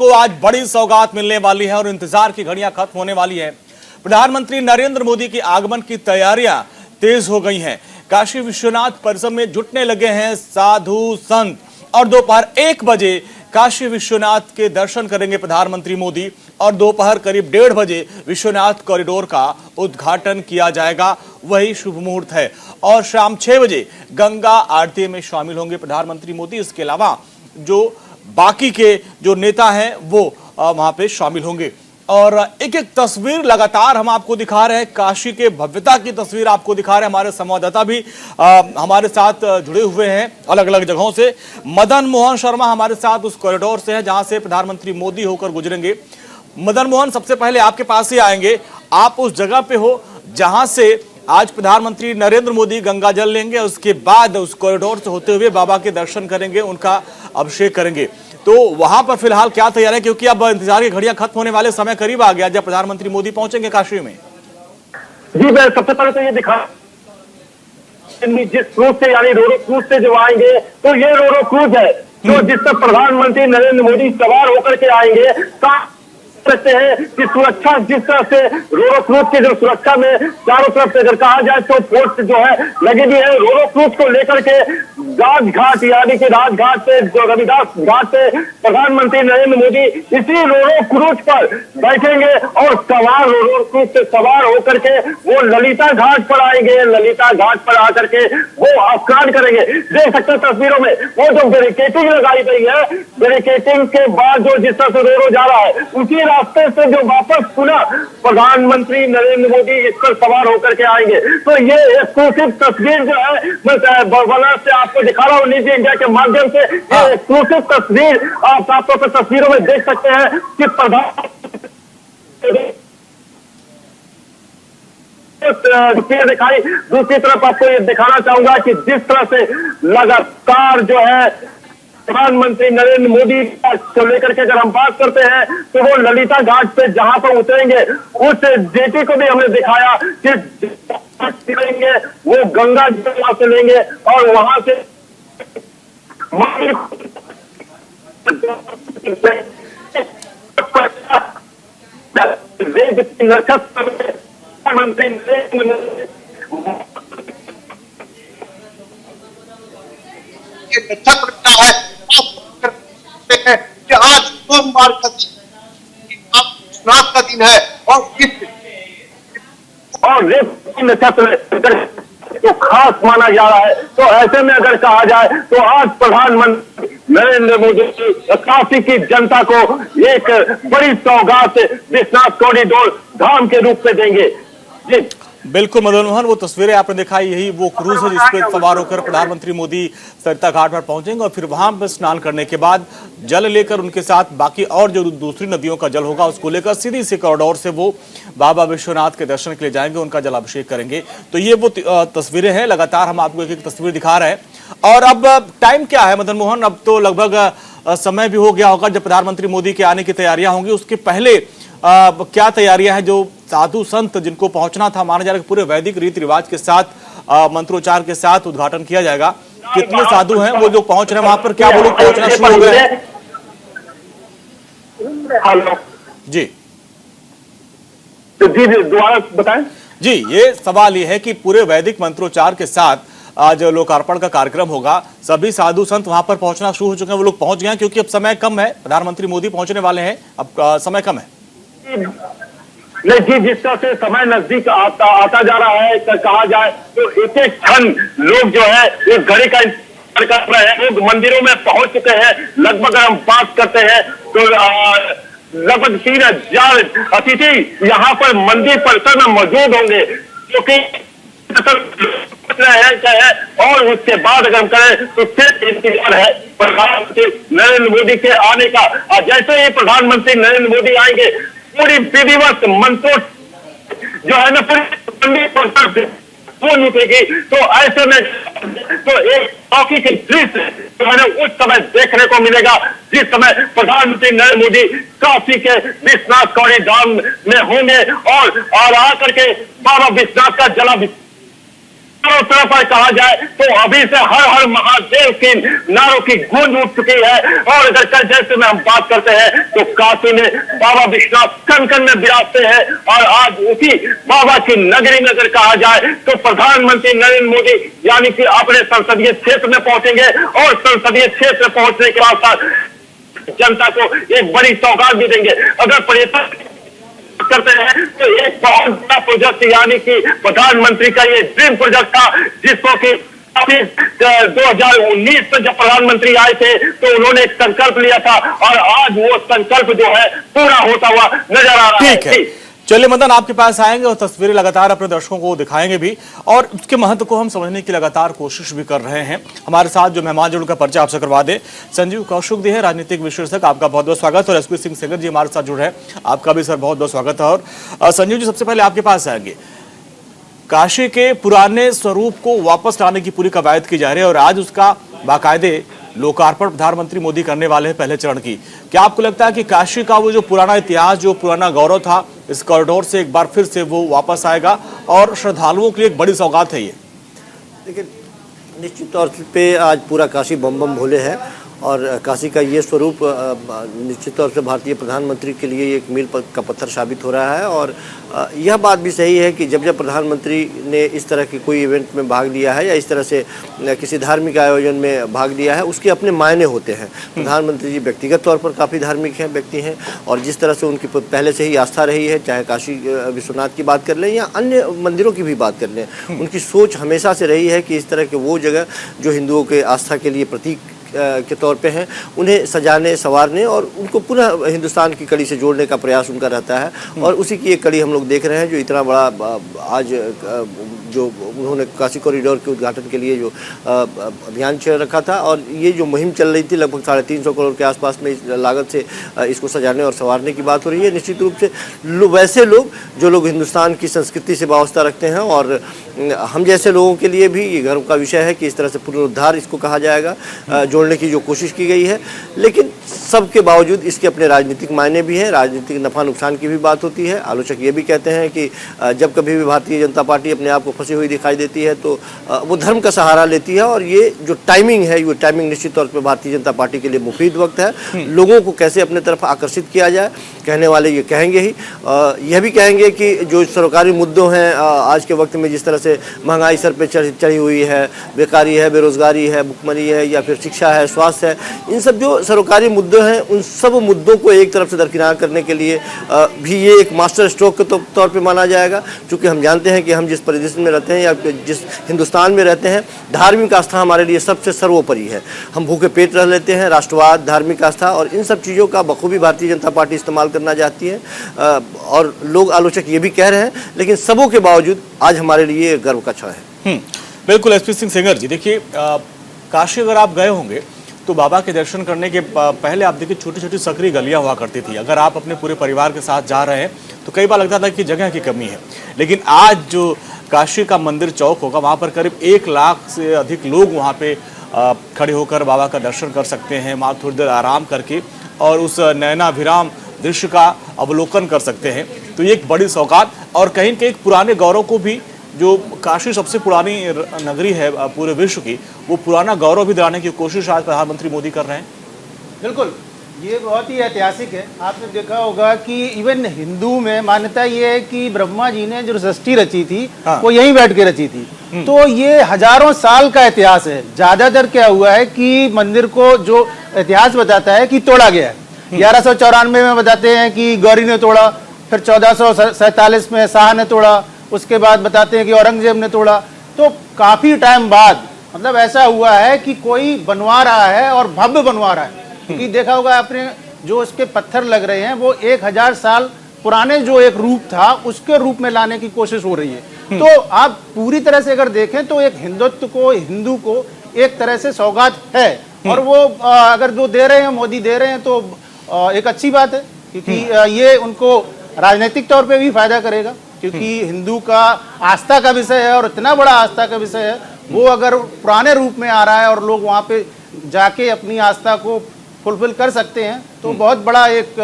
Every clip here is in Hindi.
को आज बड़ी सौगात मिलने वाली है और इंतजार की घड़ियां खत्म होने वाली है। प्रधानमंत्री नरेंद्र मोदी के आगमन की तैयारियां तेज हो गई हैं। काशी विश्वनाथ परिसर में जुटने लगे हैं साधु संत और दोपहर 1 बजे काशी विश्वनाथ के दर्शन करेंगे प्रधानमंत्री मोदी और दोपहर करीब 1:30 बजे विश्वनाथ कॉरिडोर का उद्घाटन किया जाएगा। वही शुभ मुहूर्त है और शाम 6 बजे गंगा आरती में शामिल होंगे प्रधानमंत्री मोदी। इसके अलावा जो बाकी के जो नेता हैं वो वहां पे शामिल होंगे और एक एक तस्वीर लगातार हम आपको दिखा रहे हैं। काशी के भव्यता की तस्वीर आपको दिखा रहे हैं। हमारे संवाददाता भी हमारे साथ जुड़े हुए हैं अलग अलग जगहों से। मदन मोहन शर्मा हमारे साथ उस कॉरिडोर से है जहां से प्रधानमंत्री मोदी होकर गुजरेंगे। मदन मोहन, सबसे पहले आपके पास ही आएंगे। आप उस जगह पे हो जहां से आज प्रधानमंत्री नरेंद्र मोदी गंगा जल लेंगे, उसके बाद उस कॉरिडोर से होते हुए बाबा के दर्शन करेंगे, उनका अभिषेक करेंगे। तो वहां पर फिलहाल क्या तैयारी है, क्योंकि अब इंतजार की घड़ियां खत्म होने वाले समय करीब आ गया जब प्रधानमंत्री मोदी पहुंचेंगे काशी में? जी, मैं सबसे पहले तो ये दिखा जिस रूट से यानी रोरो क्रूज से जो आएंगे तो ये रोरो क्रूज है जो जिस पर प्रधानमंत्री नरेंद्र मोदी सवार होकर के आएंगे। सकते हैं कि सुरक्षा जिस तरह से रोरो क्रूज की जो सुरक्षा में चारों तरफ से अगर कहा जाए तो फोर्स जो है लगे भी है। रोरो क्रूज को लेकर के राजघाट यानी कि राजघाट से जो रविदास घाट से प्रधानमंत्री नरेंद्र मोदी इसी रोरो क्रूज पर बैठेंगे और सवार रोरो क्रूज से सवार होकर के वो ललिता घाट पर आएंगे। ललिता घाट पर आकर के वो स्नान करेंगे। देख सकते हैं तस्वीरों में वो जो बैरिकेटिंग लगाई गई है, बैरिकेटिंग के बाद जो जिस तरह से रोरो जा रहा है उसी रास्ते से जो वापस पुनः प्रधानमंत्री नरेंद्र मोदी इस पर सवार होकर के आएंगे। तो ये एक्सक्लूसिव तस्वीर जो है मैं बना से आपको दिखा रहा हूँ निजी इंडिया के माध्यम से। ये एक्सक्लूसिव तस्वीर आप साफ तौर पर तस्वीरों में देख सकते हैं कि प्रधान दिखाई। दूसरी तरफ आपको ये दिखाना चाहूंगा कि जिस तरह से लगातार जो है प्रधानमंत्री नरेंद्र मोदी को लेकर के अगर हम बात करते हैं तो वो ललिता घाट पे जहां पर उतरेंगे उस जेटी को भी हमने दिखाया कि लेंगे वो गंगा जल से लेंगे और वहां से प्रधानमंत्री है कि आज सोमवार का स्नान का दिन है और नक्षत्र तो खास माना जा रहा है। तो ऐसे में अगर कहा जाए तो आज प्रधानमंत्री नरेंद्र मोदी काशी की जनता को एक बड़ी सौगात विश्वनाथ कॉरिडोर धाम के रूप में देंगे। जी बिल्कुल मदन मोहन, वो तस्वीरें आपने दिखाई, यही वो क्रूज है जिसपे सवार होकर प्रधानमंत्री मोदी सरिता घाट पर पहुंचेंगे और फिर वहां पर स्नान करने के बाद जल लेकर उनके साथ बाकी और जो दूसरी नदियों का जल होगा उसको लेकर सीधी सी कॉरिडोर से वो बाबा विश्वनाथ के दर्शन के लिए जाएंगे, उनका जलाभिषेक करेंगे। तो ये वो तस्वीरें हैं, लगातार हम आपको एक एक तस्वीर दिखा रहे हैं। और अब टाइम क्या है मदन मोहन? अब तो लगभग समय भी हो गया होगा जब प्रधानमंत्री मोदी के आने की तैयारियां होंगी। उसके पहले क्या तैयारियां हैं? जो साधु संत जिनको पहुंचना था, माना जा रहा है पूरे वैदिक रीति रिवाज के साथ मंत्रोच्चार के साथ उद्घाटन किया जाएगा। कितने साधु हैं वो जो पहुंच रहे हैं वहां पर? क्या वो लोग पहुंचना शुरू हो गए हैं? जी जी दोबारा बताएं। जी, ये सवाल ये है कि पूरे वैदिक मंत्रोच्चार के साथ आज लोकार्पण का कार्यक्रम होगा। सभी साधु संत वहां पर पहुंचना शुरू हो चुके हैं, वो लोग पहुंच गए हैं क्योंकि अब समय कम है, प्रधानमंत्री मोदी पहुंचने वाले हैं, अब समय कम है। नहीं जी, जिस तरह से समय नजदीक आता जा रहा है कहा जाए तो एक एक क्षण लोग जो है इस घड़ी का इंतजार कर रहे हैं। लोग मंदिरों में पहुंच चुके हैं। लगभग अगर हम बात करते हैं तो लगभग 3000 अतिथि यहाँ पर मंदिर परिसर में मौजूद होंगे जो कि है। और उसके बाद अगर हम करें तो सिर्फ इंतजार है प्रधानमंत्री नरेंद्र मोदी के आने का। और जैसे ही प्रधानमंत्री नरेंद्र मोदी आएंगे पूरी विधिवत मंत्रों जो है ना पूरी वो लुटेगी। तो ऐसे में तो एक बाकी के दृश्य जो है ना उस समय देखने को मिलेगा जिस समय प्रधानमंत्री नरेंद्र मोदी काशी के विश्वनाथ कॉरिडोर में होंगे और आकर के बाबा विश्वनाथ का जलाभिषेक चारों तरफ पर कहा जाए तो अभी से हर हर महादेव की नारों की गूंज उठ चुकी है। और अगर कल जैसे में हम बात करते हैं तो काशी में बाबा विश्वनाथ कन में विराजते हैं और आज उसी बाबा की नगरी में अगर कहा जाए तो प्रधानमंत्री नरेंद्र मोदी यानी कि अपने संसदीय क्षेत्र में पहुंचेंगे और संसदीय क्षेत्र पहुंचने के बाद जनता को एक बड़ी सौगात भी देंगे। अगर पर्यटन करते हैं तो एक बहुत बड़ा प्रोजेक्ट यानी कि प्रधानमंत्री का ये ड्रीम प्रोजेक्ट था, जिसको कि 2019 में जब प्रधानमंत्री आए थे तो उन्होंने एक संकल्प लिया था और आज वो संकल्प जो है पूरा होता हुआ नजर आ रहा है। ठीक है, चलिए मदन आपके पास आएंगे और तस्वीरें लगातार अपने दर्शकों को दिखाएंगे भी और उसके महत्व को हम समझने की लगातार कोशिश भी कर रहे हैं। हमारे साथ जो मेहमान जुड़ का परिचय आपसे करवा दे, संजीव कौशिक जी है, राजनीतिक विश्लेषक, आपका बहुत बहुत स्वागत। और एसपी सिंह सेंगर जी हमारे साथ जुड़े हैं, आपका भी सर बहुत बहुत स्वागत है। और संजीव जी सबसे पहले आपके पास आएंगे, काशी के पुराने स्वरूप को वापस लाने की पूरी कवायद की जा रही है और आज उसका बाकायदे लोकार्पण प्रधानमंत्री मोदी करने वाले हैं पहले चरण की। क्या आपको लगता है कि काशी का वो जो पुराना इतिहास, जो पुराना गौरव था, इस कॉरिडोर से एक बार फिर से वो वापस आएगा और श्रद्धालुओं के लिए एक बड़ी सौगात है ये? देखिए, निश्चित तौर पे आज पूरा काशी बम बम भोले है और काशी का ये स्वरूप निश्चित तौर से भारतीय प्रधानमंत्री के लिए एक मील का पत्थर साबित हो रहा है। और यह बात भी सही है कि जब जब प्रधानमंत्री ने इस तरह के कोई इवेंट में भाग लिया है या इस तरह से किसी धार्मिक आयोजन में भाग लिया है, उसके अपने मायने होते हैं। प्रधानमंत्री जी व्यक्तिगत तौर पर काफ़ी धार्मिक हैं, व्यक्ति हैं और जिस तरह से उनकी पहले से ही आस्था रही है, चाहे काशी विश्वनाथ की बात कर लें या अन्य मंदिरों की भी बात कर लें, उनकी सोच हमेशा से रही है कि इस तरह के वो जगह जो हिंदुओं के आस्था के लिए प्रतीक के तौर पे हैं, उन्हें सजाने, संवारने और उनको पुनः हिंदुस्तान की कड़ी से जोड़ने का प्रयास उनका रहता है। और उसी की एक कड़ी हम लोग देख रहे हैं, जो इतना बड़ा आज जो उन्होंने काशी कॉरिडोर के उद्घाटन के लिए जो अभियान चल रखा था और ये जो मुहिम चल रही थी, लगभग 350 करोड़ के आसपास में लागत से इसको सजाने और संवारने की बात हो रही है। निश्चित रूप से वैसे लोग जो लोग हिंदुस्तान की संस्कृति से वास्ता रखते हैं और हम जैसे लोगों के लिए भी ये गर्व का विषय है कि इस तरह से पुनरुद्धार इसको कहा जाएगा, जोड़ने की जो कोशिश की गई है। लेकिन सबके बावजूद इसके अपने राजनीतिक मायने भी हैं, राजनीतिक नफा नुकसान की भी बात होती है। आलोचक ये भी कहते हैं कि जब कभी भी भारतीय जनता पार्टी अपने आप को फंसी हुई दिखाई देती है तो वो धर्म का सहारा लेती है और ये जो टाइमिंग है, ये टाइमिंग निश्चित तौर पर भारतीय जनता पार्टी के लिए मुफीद वक्त है। लोगों को कैसे अपने तरफ आकर्षित किया जाए, कहने वाले ये कहेंगे ही। यह भी कहेंगे कि जो सरकारी मुद्दों हैं आज के वक्त में, जिस तरह से महंगाई सर पे चढ़ी हुई है, बेकारी है, बेरोजगारी है, भुखमरी है या फिर शिक्षा है, स्वास्थ्य है, इन सब जो सरकारी मुद्दे हैं, उन सब मुद्दों को एक तरफ से दरकिनार करने के लिए भी ये एक मास्टर स्ट्रोक के तौर पे माना जाएगा। क्योंकि हम जानते हैं कि हम जिस परिदृश्य में रहते हैं या जिस हिंदुस्तान में रहते हैं, धार्मिक आस्था हमारे लिए सबसे सर्वोपरि है। हम भूखे पेट रह लेते हैं, राष्ट्रवाद, धार्मिक आस्था और इन सब चीज़ों का बखूबी भारतीय जनता पार्टी इस्तेमाल करना चाहती है। और लोग, आलोचक ये भी कह रहे हैं, लेकिन सबों के बावजूद आज हमारे लिए गर्व का क्षण है। बिल्कुल एसपी सिंह सेंगर जी, देखिए काशी अगर आप गए होंगे तो बाबा के दर्शन करने के पहले आप देखिए छोटी छोटी सकरी गलियां हुआ करती थी। अगर आप अपने पूरे परिवार के साथ जा रहे हैं तो कई बार लगता था कि जगह की कमी है, लेकिन आज जो काशी का मंदिर चौक होगा, वहाँ पर करीब 1 लाख से अधिक लोग वहाँ पे खड़े होकर बाबा का दर्शन कर सकते हैं, वहाँ थोड़ी देर आराम करके और उस नयनाभिराम दृश्य का अवलोकन कर सकते हैं। तो ये एक बड़ी सौगात और कहीं न कहीं पुराने गौरव को भी, जो काशी सबसे पुरानी नगरी है पूरे विश्व की, वो पुराना गौरव भी दिलाने की कोशिश आज प्रधानमंत्री मोदी कर रहे हैं। बिल्कुल, ये बहुत ही ऐतिहासिक है। आपने देखा होगा कि इवन हिंदू में मान्यता ये है कि ब्रह्मा जी ने जो सृष्टि रची थी, हाँ, वो यहीं बैठ के रची थी। तो ये हजारों साल का इतिहास है। ज्यादातर क्या हुआ है कि मंदिर को जो इतिहास बताता है कि तोड़ा गया है। 1194 में बताते हैं कि गौरी ने तोड़ा, फिर 1447 में शाह ने तोड़ा, उसके बाद बताते हैं कि औरंगजेब ने तोड़ा। तो काफी टाइम बाद मतलब ऐसा हुआ है कि कोई बनवा रहा है और भव्य बनवा रहा है। क्योंकि देखा होगा आपने, जो उसके पत्थर लग रहे हैं वो 1000 साल पुराने जो एक रूप था उसके रूप में लाने की कोशिश हो रही है। तो आप पूरी तरह से अगर देखें तो एक हिंदुत्व को, हिंदू को एक तरह से सौगात है और वो अगर जो दे रहे हैं, मोदी दे रहे हैं, तो एक अच्छी बात है। क्योंकि ये उनको राजनीतिक तौर पे भी फायदा करेगा, क्योंकि हिंदू का आस्था का विषय है और इतना बड़ा आस्था का विषय है, वो अगर पुराने रूप में आ रहा है और लोग वहाँ पे जाके अपनी आस्था को फुलफिल कर सकते हैं, तो बहुत बड़ा एक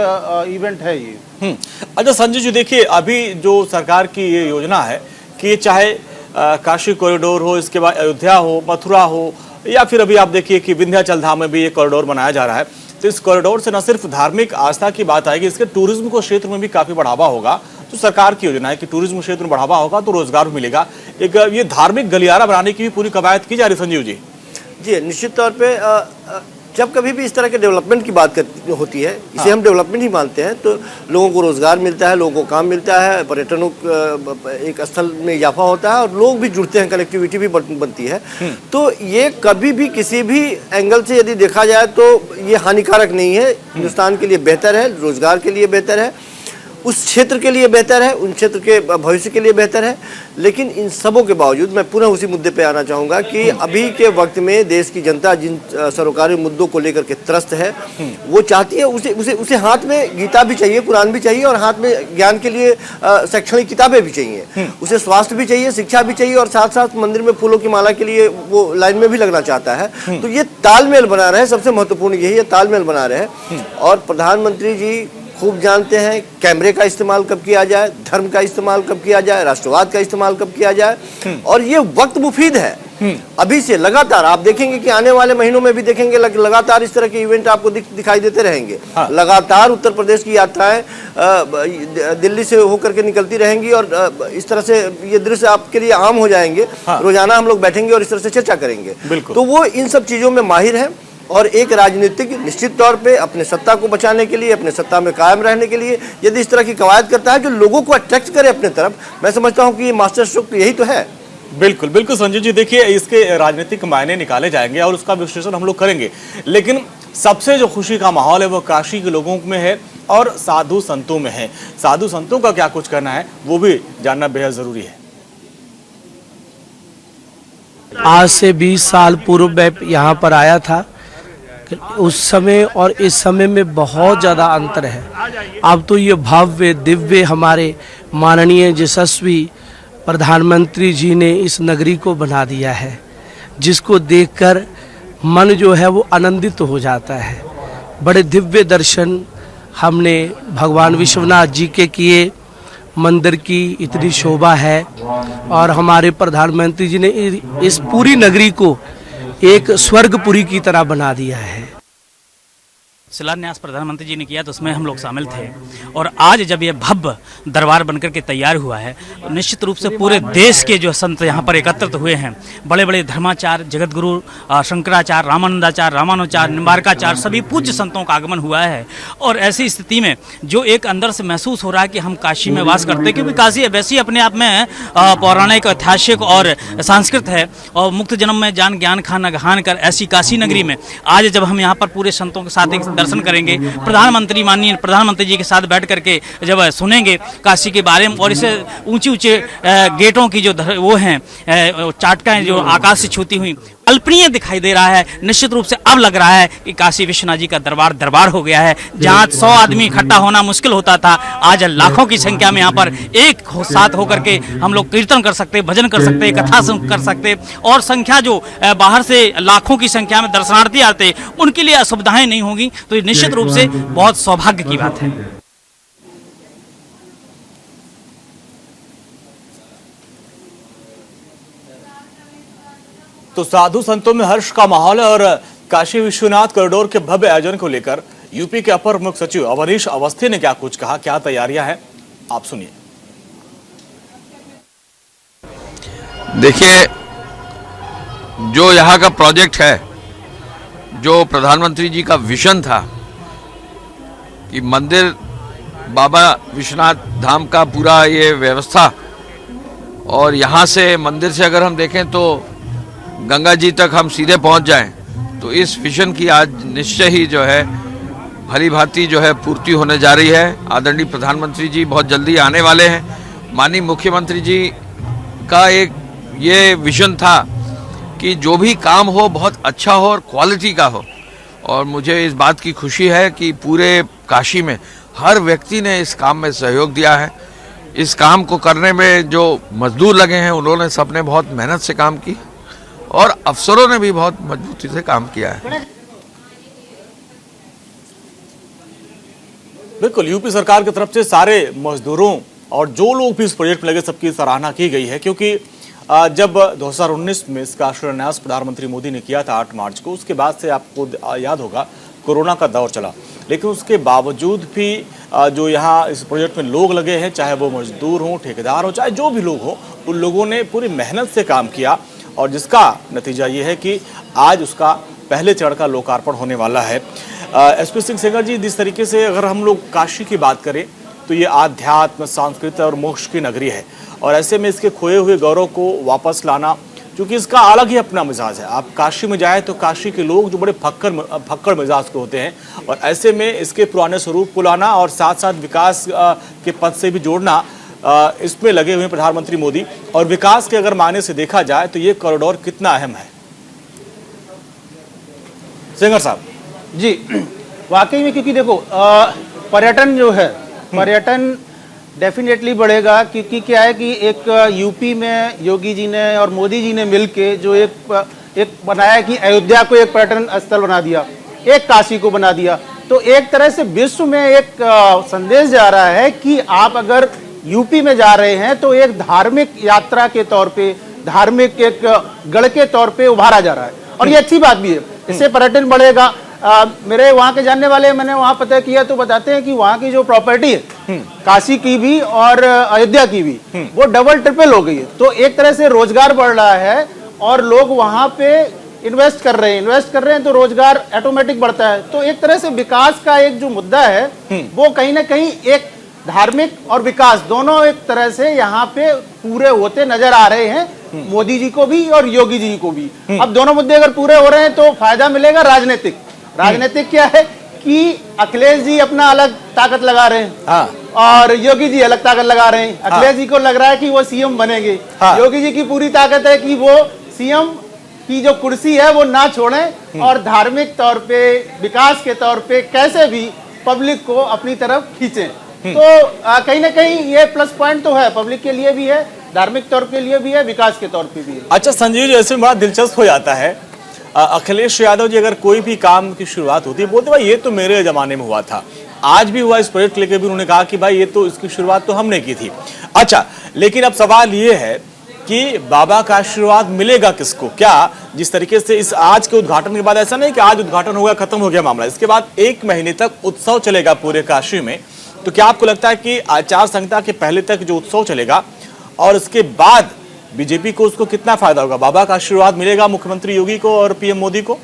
इवेंट है ये। अच्छा संजय जी, देखिए अभी जो सरकार की ये योजना है कि चाहे काशी कॉरिडोर हो, इसके बाद अयोध्या हो, मथुरा हो, या फिर अभी आप देखिए कि विंध्याचल धाम में भी ये कॉरिडोर बनाया जा रहा है। तो इस कॉरिडोर से न सिर्फ धार्मिक आस्था की बात आएगी, इसके टूरिज्म को क्षेत्र में भी काफी बढ़ावा होगा। तो सरकार की योजना है कि टूरिज्म क्षेत्र में बढ़ावा होगा तो रोजगार भी मिलेगा। एक ये धार्मिक गलियारा बनाने की भी पूरी कवायद की जा रही। संजीव जी जी, निश्चित तौर पे जब कभी भी इस तरह के डेवलपमेंट की बात होती है, इसे हम डेवलपमेंट ही मानते हैं, तो लोगों को रोजगार मिलता है, लोगों को काम मिलता है, पर्यटनों एक स्थल में इजाफा होता है और लोग भी जुड़ते हैं, कनेक्टिविटी भी बनती है। तो ये कभी भी किसी भी एंगल से यदि देखा जाए तो ये हानिकारक नहीं है। हिंदुस्तान के लिए बेहतर है, रोजगार के लिए बेहतर है, उस क्षेत्र के लिए बेहतर है, उन क्षेत्र के भविष्य के लिए बेहतर है। लेकिन इन सबों के बावजूद मैं पुनः उसी मुद्दे पे आना चाहूँगा कि अभी के वक्त में देश की जनता जिन सरोकारी मुद्दों को लेकर के त्रस्त है, वो चाहती है उसे हाथ में गीता भी चाहिए, कुरान भी चाहिए और हाथ में ज्ञान के लिए शैक्षणिक किताबें भी चाहिए, उसे स्वास्थ्य भी चाहिए, शिक्षा भी चाहिए और साथ साथ मंदिर में फूलों की माला के लिए वो लाइन में भी लगना चाहता है। तो ये तालमेल बना रहे, सबसे महत्वपूर्ण यही है, तालमेल बना रहे। और प्रधानमंत्री जी खूब जानते हैं कैमरे का इस्तेमाल कब किया जाए, धर्म का इस्तेमाल कब किया जाए, राष्ट्रवाद का इस्तेमाल कब किया जाए, और ये वक्त मुफीद है। अभी से लगातार आप देखेंगे कि आने वाले महीनों में भी देखेंगे लगातार इस तरह के इवेंट आपको दिखाई देते रहेंगे। हाँ। लगातार उत्तर प्रदेश की यात्राएं दिल्ली से होकर के निकलती रहेंगी और इस तरह से ये दृश्य आपके लिए आम हो जाएंगे। हाँ। रोजाना हम लोग बैठेंगे और इस तरह से चर्चा करेंगे। तो वो इन सब चीजों में माहिर है और एक राजनीतिक निश्चित तौर पे अपने सत्ता को बचाने के लिए, अपने सत्ता में कायम रहने के लिए यदि इस तरह की कवायद करता है जो लोगों को अट्रैक्ट करे अपने तरफ, मैं समझता हूं कि ये मास्टर स्ट्रोक तो यही तो है। बिल्कुल बिल्कुल संजय जी, देखिए इसके राजनीतिक मायने निकाले जाएंगे और उसका विश्लेषण हम लोग करेंगे, लेकिन सबसे जो खुशी का माहौल है वो काशी के लोगों में है और साधु संतों में है। साधु संतों का क्या कुछ करना है वो भी जानना बेहद जरूरी है। आज से 20 साल पूर्व मैं यहाँ पर आया था, उस समय और इस समय में बहुत ज़्यादा अंतर है। अब तो ये भव्य दिव्य हमारे माननीय यशस्वी प्रधानमंत्री जी ने इस नगरी को बना दिया है, जिसको देखकर मन जो है वो आनंदित हो जाता है। बड़े दिव्य दर्शन हमने भगवान विश्वनाथ जी के किए, मंदिर की इतनी शोभा है और हमारे प्रधानमंत्री जी ने इस पूरी नगरी को एक स्वर्गपुरी की तरह बना दिया है। शिलान्यास प्रधानमंत्री जी ने किया तो उसमें हम लोग शामिल थे और आज जब ये भव्य दरबार बनकर के तैयार हुआ है, निश्चित रूप से पूरे देश के जो संत यहाँ पर एकत्रित हुए हैं, बड़े बड़े धर्माचार्य, जगतगुरु शंकराचार्य, रामानंदाचार्य, रामानुचार्य, निम्बारकाचार्य, सभी पूज्य संतों का आगमन हुआ है। और ऐसी स्थिति में जो एक अंदर से महसूस हो रहा है कि हम काशी में वास करते हैं, क्योंकि काशी वैसी अपने आप में पौराणिक, ऐतिहासिक और सांस्कृत है और मुक्त जन्म में जान ज्ञान खाना गहान कर ऐसी काशी नगरी में आज जब हम यहाँ पर पूरे संतों के साथ एक दर्शन करेंगे, प्रधानमंत्री माननीय प्रधानमंत्री जी के साथ बैठ करके जब सुनेंगे काशी के बारे में और इसे ऊंचे ऊंचे गेटों की जो वो हैं चाटकाएं जो आकाश से छूती हुई अल्पनीय दिखाई दे रहा है। निश्चित रूप से अब लग रहा है कि काशी विश्वनाथ जी का दरबार हो गया है। जहाँ 100 आदमी इकट्ठा होना मुश्किल होता था, आज लाखों की संख्या में यहाँ पर एक साथ होकर के हम लोग कीर्तन कर सकते, भजन कर सकते, कथा कर सकते और संख्या जो बाहर से लाखों की संख्या में दर्शनार्थी आते उनके लिए असुविधाएं नहीं होगी। तो निश्चित रूप से बहुत सौभाग्य की बात है। तो साधु संतों में हर्ष का माहौल है और काशी विश्वनाथ कॉरिडोर के भव्य आयोजन को लेकर यूपी के अपर मुख्य सचिव अवनीश अवस्थी ने क्या कुछ कहा, क्या तैयारियां हैं, आप सुनिए। देखिए, जो यहाँ का प्रोजेक्ट है, जो प्रधानमंत्री जी का विजन था कि मंदिर बाबा विश्वनाथ धाम का पूरा ये व्यवस्था और यहाँ से मंदिर से अगर हम देखें तो गंगा जी तक हम सीधे पहुँच जाएं, तो इस विजन की आज निश्चय ही जो है भली भांति जो है पूर्ति होने जा रही है। आदरणीय प्रधानमंत्री जी बहुत जल्दी आने वाले हैं। माननीय मुख्यमंत्री जी का एक ये विजन था कि जो भी काम हो बहुत अच्छा हो और क्वालिटी का हो, और मुझे इस बात की खुशी है कि पूरे काशी में हर व्यक्ति ने इस काम में सहयोग दिया है। इस काम को करने में जो मजदूर लगे हैं उन्होंने सबने बहुत मेहनत से काम की और अफसरों ने भी बहुत मजबूती से काम किया है। बिल्कुल, यूपी सरकार की तरफ से सारे मजदूरों और जो लोग भी इस प्रोजेक्ट में लगे सबकी सराहना की गई है, क्योंकि जब 2019 में इसका शिलान्यास प्रधानमंत्री मोदी ने किया था 8 मार्च को, उसके बाद से आपको याद होगा कोरोना का दौर चला, लेकिन उसके बावजूद भी जो यहाँ इस प्रोजेक्ट में लोग लगे हैं, चाहे वो मजदूर हों, ठेकेदार हों, चाहे जो भी लोग हों, उन लोगों ने पूरी मेहनत से काम किया और जिसका नतीजा ये है कि आज उसका पहले चरण का लोकार्पण होने वाला है। एसपी सिंह सेंगर जी, जिस तरीके से अगर हम लोग काशी की बात करें तो ये आध्यात्म, संस्कृति और मोक्ष की नगरी है और ऐसे में इसके खोए हुए गौरव को वापस लाना, क्योंकि इसका अलग ही अपना मिजाज है। आप काशी में जाए तो काशी के लोग जो बड़े फक्कड़ मिजाज के होते हैं और ऐसे में इसके पुराने स्वरूप को लाना और साथ साथ विकास के पथ से भी जोड़ना, इसमें लगे हुए हैं प्रधानमंत्री मोदी। और विकास के अगर मायने से देखा जाए तो ये कॉरिडोर कितना अहम है, सेंगर साहब? जी, वाकई में, क्योंकि देखो पर्यटन जो है, पर्यटन डेफिनेटली बढ़ेगा, क्योंकि क्या है कि एक यूपी में योगी जी ने और मोदी जी ने मिलके जो एक बनाया कि अयोध्या को एक पर्यटन स्थल बना दिया, एक काशी को बना दिया, तो एक तरह से विश्व में एक संदेश जा रहा है कि आप अगर यूपी में जा रहे हैं तो एक धार्मिक यात्रा के तौर पे, धार्मिक एक गढ़ के तौर पे उभारा जा रहा है और ये अच्छी बात भी है, इससे पर्यटन बढ़ेगा। मेरे वहाँ के जानने वाले, मैंने वहाँ पता किया तो बताते हैं कि वहाँ की जो प्रॉपर्टी है काशी की भी और अयोध्या की भी, वो डबल ट्रिपल हो गई है। तो एक तरह से रोजगार बढ़ रहा है और लोग वहाँ पे इन्वेस्ट कर रहे हैं तो रोजगार ऑटोमेटिक बढ़ता है। तो एक तरह से विकास का एक जो मुद्दा है वो कहीं ना कहीं एक धार्मिक और विकास दोनों एक तरह से यहाँ पे पूरे होते नजर आ रहे हैं, मोदी जी को भी और योगी जी को भी। अब दोनों मुद्दे अगर पूरे हो रहे हैं तो फायदा मिलेगा राजनीतिक। राजनीतिक क्या है कि अखिलेश जी अपना अलग ताकत लगा रहे हैं और योगी जी अलग ताकत लगा रहे हैं। अखिलेश जी को लग रहा है कि वो सीएम बनेंगे, योगी जी की पूरी ताकत है कि वो सीएम की जो कुर्सी है वो ना छोड़ें और धार्मिक तौर पे, विकास के तौर पे कैसे भी पब्लिक को अपनी तरफ खींचें। तो कहीं ना कहीं ये प्लस पॉइंट तो है, पब्लिक के लिए भी है, धार्मिक तौर के लिए भी है, विकास के तौर पे भी है। अच्छा संजीव जी, ऐसे में बड़ा दिलचस्प हो जाता है, अखिलेश यादव जी अगर कोई भी काम की शुरुआत होती है बोलते भाई ये तो मेरे जमाने में हुआ था, आज भी हुआ, इस प्रोजेक्ट लेके भी उन्होंने कहा कि भाई ये तो इसकी शुरुआत तो हमने की थी। अच्छा, लेकिन अब सवाल ये है कि बाबा का आशीर्वाद मिलेगा किसको? क्या जिस तरीके से इस आज के उद्घाटन के बाद, ऐसा नहीं कि आज उद्घाटन हो गया, खत्म हो गया मामला, इसके बाद 1 महीने तक उत्सव चलेगा पूरे काशी में, तो क्या आपको लगता है कि आचार संहिता के पहले तक जो उत्सव चलेगा और उसके बाद बीजेपी को उसको कितना फायदा होगा? बाबा का आशीर्वाद मिलेगा मुख्यमंत्री योगी को और पीएम मोदी को?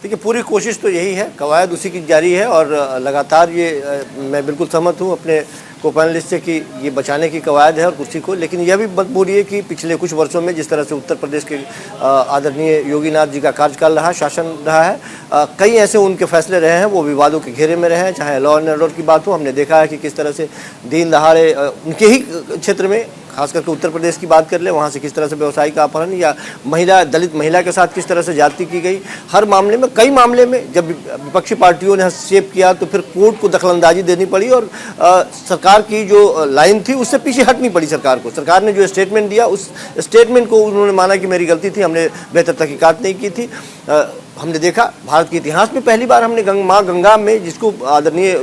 देखिए, पूरी कोशिश तो यही है, कवायद उसी की जारी है और लगातार ये मैं बिल्कुल सहमत हूँ अपने को पैनलिस्ट से कि ये बचाने की कवायद है और कुर्सी को। लेकिन यह भी मजबूरी है कि पिछले कुछ वर्षों में जिस तरह से उत्तर प्रदेश के आदरणीय योगीनाथ जी का कार्यकाल रहा, शासन रहा है, कई ऐसे उनके फैसले रहे हैं वो विवादों के घेरे में रहे हैं। चाहे लॉ एंड ऑर्डर की बात हो, हमने देखा है कि किस तरह से दिन दहाड़े उनके ही क्षेत्र में, खास करके उत्तर प्रदेश की बात कर ले, वहाँ से किस तरह से व्यवसायी का अपहरण या दलित महिला के साथ किस तरह से ज्यादती की गई। हर मामले में, कई मामले में जब विपक्षी पार्टियों ने हस्तक्षेप किया तो फिर कोर्ट को दखलंदाजी देनी पड़ी और सरकार की जो लाइन थी उससे पीछे हटनी पड़ी सरकार को। सरकार ने जो स्टेटमेंट दिया उस स्टेटमेंट को उन्होंने माना कि मेरी गलती थी, हमने बेहतर तहकीकात नहीं की थी। हमने देखा भारत के इतिहास में पहली बार हमने माँ गंगा में, जिसको आदरणीय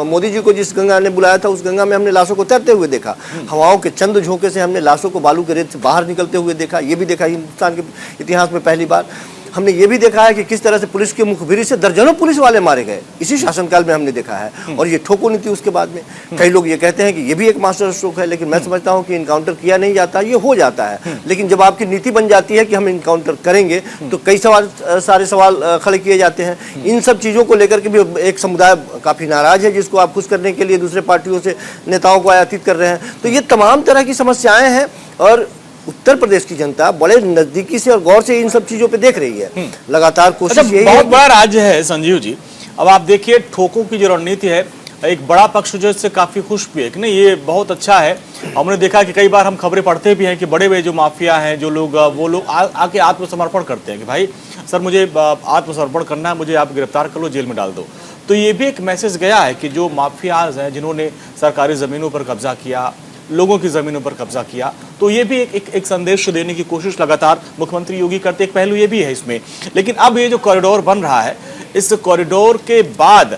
मोदी जी को जिस गंगा ने बुलाया था, उस गंगा में हमने लाशों को तैरते हुए देखा। हवाओं के चंद झोंके से हमने लाशों को बालू के रेत से बाहर निकलते हुए देखा। ये भी देखा हिंदुस्तान के इतिहास में पहली बार। हमने ये भी देखा है कि किस तरह से पुलिस के मुखबिरी से दर्जनों पुलिस वाले मारे गए, इसी शासनकाल में हमने देखा है। और ये ठोको नीति उसके बाद में, कई लोग ये कहते हैं कि ये भी एक मास्टर स्ट्रोक है, लेकिन मैं समझता हूँ कि इनकाउंटर किया नहीं जाता, ये हो जाता है। लेकिन जब आपकी नीति बन जाती है कि हम इनकाउंटर करेंगे तो कई सारे सवाल खड़े किए जाते हैं। इन सब चीज़ों को लेकर के भी एक समुदाय काफ़ी नाराज है, जिसको आप खुश करने के लिए दूसरे पार्टियों से नेताओं को आयातित कर रहे हैं। तो ये तमाम तरह की समस्याएं हैं और उत्तर प्रदेश की जनता बड़े नजदीकी से और गौर से इन सब चीजों पे देख रही है। लगातार कोशिश यही है। बहुत बड़ा राज्य है संजीव जी। अब आप देखिए, ठोकों की जो रणनीति है, एक बड़ा पक्ष जो इससे काफी खुश भी है कि नहीं, ये बहुत अच्छा है। हमने देखा कि कई बार हम खबरें पढ़ते भी हैं कि बड़े बड़े जो माफिया हैं, जो लोग, वो लोग आके आत्मसमर्पण करते हैं कि भाई सर मुझे आत्मसमर्पण करना है, मुझे आप गिरफ्तार कर लो, जेल में डाल दो। तो ये भी एक मैसेज गया है कि जो माफियाज हैं, जिन्होंने सरकारी जमीनों पर कब्जा किया, लोगों की जमीनों पर कब्जा किया, तो ये भी एक संदेश देने की कोशिश लगातार मुख्यमंत्री योगी करते। एक पहलू ये भी है इसमें। लेकिन अब ये जो कॉरिडोर बन रहा है, इस कॉरिडोर के बाद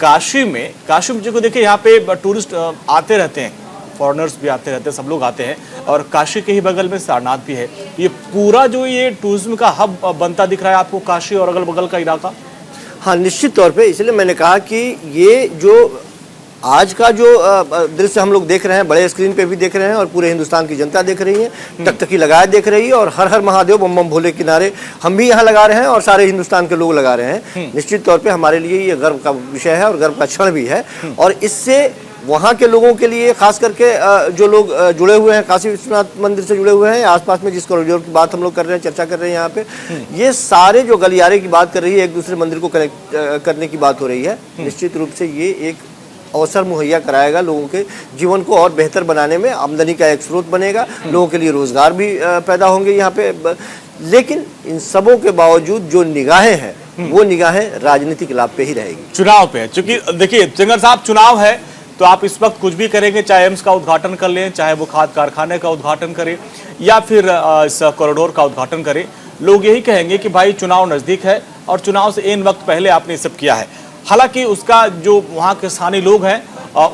काशी में जो देखिए यहाँ पे टूरिस्ट आते रहते हैं फॉरेनर्स भी आते रहते हैं, सब लोग आते हैं, और काशी के ही बगल में सारनाथ भी है। ये पूरा जो ये टूरिज्म का हब बनता दिख रहा है आपको, काशी और अगल बगल का इलाका? हाँ, निश्चित तौर पे। इसलिए मैंने कहा कि ये जो आज का जो दृश्य हम लोग देख रहे हैं, बड़े स्क्रीन पे भी देख रहे हैं और पूरे हिंदुस्तान की जनता देख रही है, टकटकी लगाए देख रही है, और हर हर महादेव बम बम भोले किनारे हम भी यहाँ लगा रहे हैं और सारे हिंदुस्तान के लोग लगा रहे हैं। निश्चित तौर पे हमारे लिए ये गर्व का विषय है और गर्व का क्षण भी है। और इससे वहाँ के लोगों के लिए, खास करके जो लोग जुड़े हुए हैं, काशी विश्वनाथ मंदिर से जुड़े हुए हैं, आसपास में जिस कॉरिडोर की बात हम लोग कर रहे हैं, चर्चा कर रहे हैं यहाँ पे, ये सारे जो गलियारे की बात कर रही है, एक दूसरे मंदिर को कनेक्ट करने की बात हो रही है। निश्चित रूप से ये एक अवसर मुहैया कराएगा लोगों के जीवन को और बेहतर बनाने में, आमदनी का एक स्रोत बनेगा, लोगों के लिए रोजगार भी पैदा होंगे यहाँ पे। लेकिन इन सबों के बावजूद जो निगाहें हैं, वो निगाहें राजनीतिक लाभ पे ही रहेगी, चुनाव पे। क्योंकि देखिए सेंगर साहब, चुनाव है तो आप इस वक्त कुछ भी करेंगे, चाहे एम्स का उद्घाटन कर लें, चाहे वो खाद कारखाने का उद्घाटन करें, या फिर इस कॉरिडोर का उद्घाटन करें, लोग यही कहेंगे कि भाई चुनाव नजदीक है और चुनाव से एन वक्त पहले आपने सब किया है। हालांकि उसका जो वहाँ के स्थानीय लोग हैं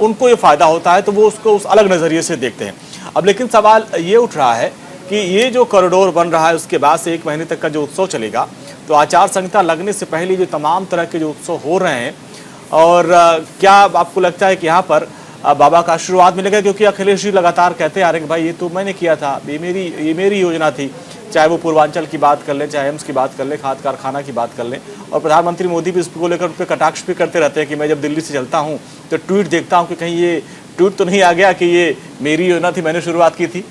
उनको ये फायदा होता है, तो वो उसको उस अलग नजरिए से देखते हैं। अब लेकिन सवाल ये उठ रहा है कि ये जो कॉरिडोर बन रहा है, उसके बाद से 1 महीने तक का जो उत्सव चलेगा, तो आचार संहिता लगने से पहले जो तमाम तरह के जो उत्सव हो रहे हैं, और क्या आपको लगता है कि यहाँ पर बाबा का आशीर्वाद मिलेगा? क्योंकि अखिलेश जी लगातार कहते आ रहे हैं कि भाई ये तो मैंने किया था, ये मेरी योजना थी, चाहे वो पूर्वांचल की बात कर लें, चाहे एम्स की बात कर लें, खाद कारखाना की बात कर लें। और प्रधानमंत्री मोदी भी इसको लेकर उन पर कटाक्ष भी करते रहते हैं कि मैं जब दिल्ली से चलता हूँ तो ट्वीट देखता हूँ कि कहीं ये ट्वीट तो नहीं आ गया कि ये मेरी योजना थी, मैंने शुरुआत की थी।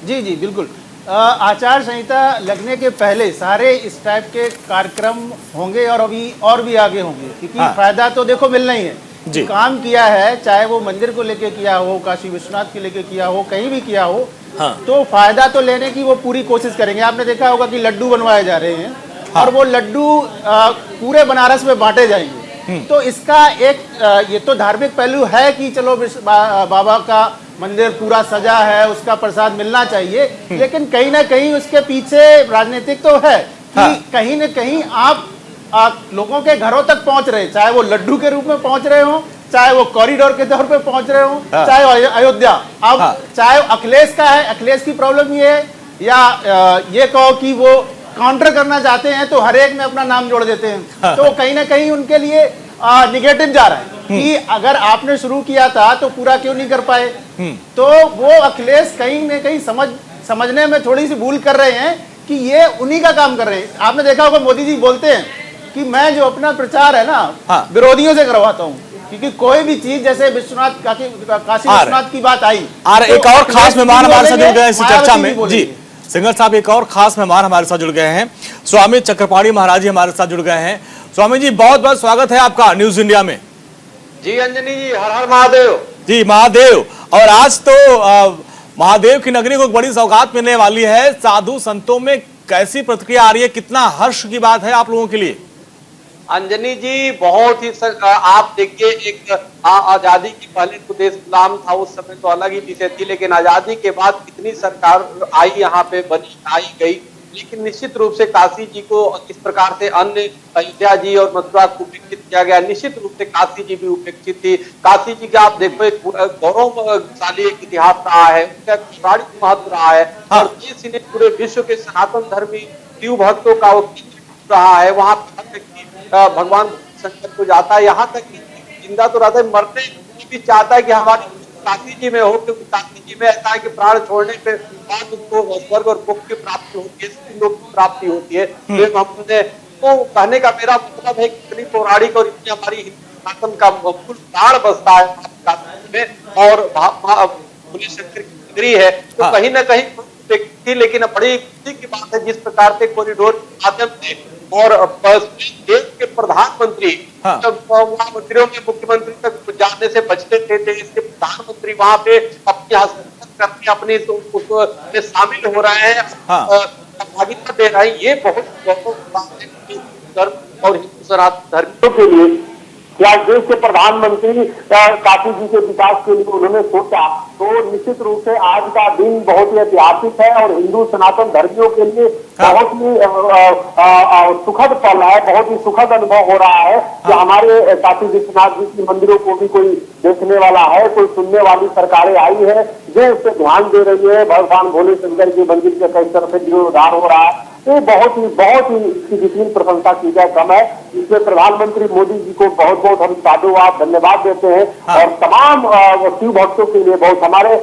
जी जी बिल्कुल। आचार संहिता लगने के पहले सारे इस टाइप के कार्यक्रम होंगे और अभी और भी आगे होंगे, क्योंकि फायदा तो देखो मिलना ही है। जी। काम किया है, चाहे वो मंदिर को लेके किया हो, काशी विश्वनाथ के लेके किया हो, कहीं भी किया हो, तो फायदा तो लेने की वो पूरी कोशिश करेंगे। आपने देखा होगा कि लड्डू बनवाए जा रहे हैं, और वो लड्डू पूरे बनारस में बांटे जाएंगे। तो इसका एक ये तो धार्मिक पहलू है कि चलो बाबा का मंदिर पूरा सजा है, उसका प्रसाद मिलना चाहिए, लेकिन कहीं ना कहीं उसके पीछे राजनीतिक तो है कि कहीं ना कहीं आप लोगों के घरों तक पहुंच रहे, चाहे वो लड्डू के रूप में पहुंच रहे हो, चाहे वो कॉरिडोर के तौर पे पहुंच रहे हो, चाहे अयोध्या, अब चाहे अखिलेश का है, अखिलेश की प्रॉब्लम ये है, या ये कहो कि वो काउंटर करना चाहते हैं तो हर एक में अपना नाम जोड़ देते हैं, तो कहीं ना कहीं उनके लिए निगेटिव जा रहा है कि अगर आपने शुरू किया था तो पूरा क्यों नहीं कर पाए। तो वो अखिलेश कहीं ना कहीं समझने में थोड़ी सी भूल कर रहे हैं कि ये उन्हीं का काम कर रहे हैं। आपने देखा होगा मोदी जी बोलते हैं कि मैं जो अपना प्रचार है ना विरोधियों से करवाता हूँ, क्योंकि कोई भी चीज जैसे विश्वनाथ काशी विश्वनाथ की बात आई, तो एक और खास मेहमान हमारे साथ जुड़ गए इस चर्चा में। जी सिंगर साहब, एक और खास मेहमान हमारे साथ जुड़ गए हैं, स्वामी चक्रपाणी महाराज जी हमारे साथ जुड़ गए हैं। स्वामी जी, बहुत बहुत स्वागत है आपका न्यूज इंडिया में। जी अंजनी जी, हर हर महादेव। जी महादेव। और आज तो महादेव की नगरी को एक बड़ी सौगात मिलने वाली है, साधु संतों में कैसी प्रतिक्रिया आ रही है, कितना हर्ष की बात है आप लोगों के लिए? अंजनी जी, बहुत ही आप देखिए, एक आजादी की पहले तो देश गुलाम था, उस समय तो अलग ही विषय थी, लेकिन आजादी के बाद कितनी सरकार आई, यहाँ पे बनी आई गई, लेकिन निश्चित रूप से काशी जी को इस प्रकार से अन्य अयोध्या जी और मथुरा को उपेक्षित किया गया। निश्चित रूप से काशी जी भी उपेक्षित थी। काशी जी का आप देखो एक गौरवशाली एक इतिहास रहा है, उसका पौराणिक महत्व रहा है, और देश ने पूरे विश्व के सनातन धर्मी शिव भक्तों का वो रहा है। वहाँ भगवान शंकर को जाता है, यहाँ तक कि जिंदा तो रहता है, मरने भी चाहता है कि हमारी काशी जी में हो, क्योंकि काशी जी में ऐसा है कि प्राण छोड़ने के बाद उनको स्वर्ग और मोक्ष की प्राप्ति होती है, लोक की प्राप्ति होती है। हमने तो कहने का मेरा मतलब है कि इतनी पौराणिक और इतनी हमारी सनातन का मूल प्राण बसता है काशी में, और भोले शंकर की नगरी है, तो कहीं ना कहीं थी, लेकिन बड़ी खुशी की बात है जिस प्रकार से कॉरिडोर के माध्यम से और देश के प्रधानमंत्री वहाँ मंत्रियों के मुख्यमंत्री तक जाने से बचते थे, देश के प्रधानमंत्री वहाँ पे अपने हस्ताक्षर करके अपने उसमें शामिल हो रहे हैं, भागीदार दे रहे हैं। ये बहुत गौरव की बात है और हिंदू सनातन धर्मियों के लिए। कि आज देश के प्रधानमंत्री काशी जी के विकास के लिए उन्होंने सोचा, तो निश्चित रूप से आज का दिन बहुत ही ऐतिहासिक है और हिंदू सनातन धर्मियों के लिए बहुत ही सुखद पल है, बहुत ही सुखद अनुभव हो रहा है कि हमारे काशी विश्वनाथ जी की मंदिरों को भी कोई देखने वाला है, कोई सुनने वाली सरकारें आई है जो उस पर ध्यान दे रही है। भगवान भोले शंकर के मंदिर के कई तरह से जीर्णोद्धार हो रहा है, तो बहुत ही इसकी जितनी प्रशंसा की जाए कम है। इसमें प्रधानमंत्री मोदी जी को बहुत बहुत हम साधुवाद धन्यवाद देते हैं। और तमाम शिव भक्तों के लिए बहुत हमारे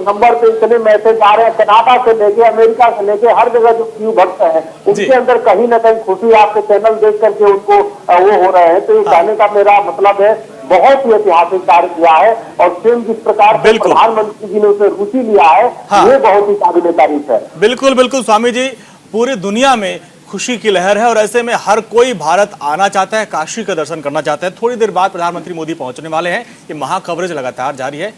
नंबर पे इतने मैसेज आ रहे हैं, कनाडा से लेके अमेरिका से लेके हर जगह जो शिव भक्त है उनके अंदर कहीं ना कहीं खुशी आपके चैनल देख करके उनको वो हो रहे हैं। तो ये कहने का मेरा मतलब है बहुत ही ऐतिहासिक कार्य किया है और स्वयं जिस प्रकार से प्रधानमंत्री जी ने उसे रुचि लिया है ये बहुत ही काबिले तारीफ है। बिल्कुल बिल्कुल स्वामी जी, पूरी दुनिया में खुशी की लहर है और ऐसे में हर कोई भारत आना चाहता है, काशी का दर्शन करना चाहता है। थोड़ी देर बाद प्रधानमंत्री मोदी पहुंचने वाले हैं। ये महा कवरेज लगातार जारी है।